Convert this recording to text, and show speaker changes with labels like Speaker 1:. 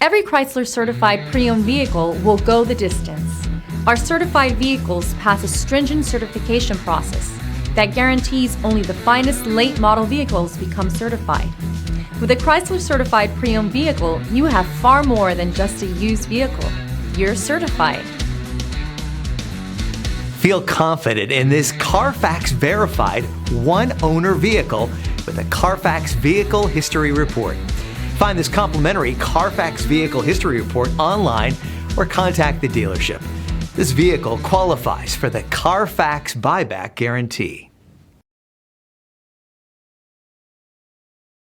Speaker 1: Every Chrysler certified pre-owned vehicle will go the distance. Our certified vehicles pass a stringent certification process that guarantees only the finest late model vehicles become certified. With a Chrysler certified pre-owned vehicle, you have far more than just a used vehicle. You're certified.
Speaker 2: Feel confident in this Carfax verified one-owner vehicle with a Carfax Vehicle History Report. Find this complimentary Carfax Vehicle History Report online or contact the dealership. This vehicle qualifies for the Carfax Buyback Guarantee.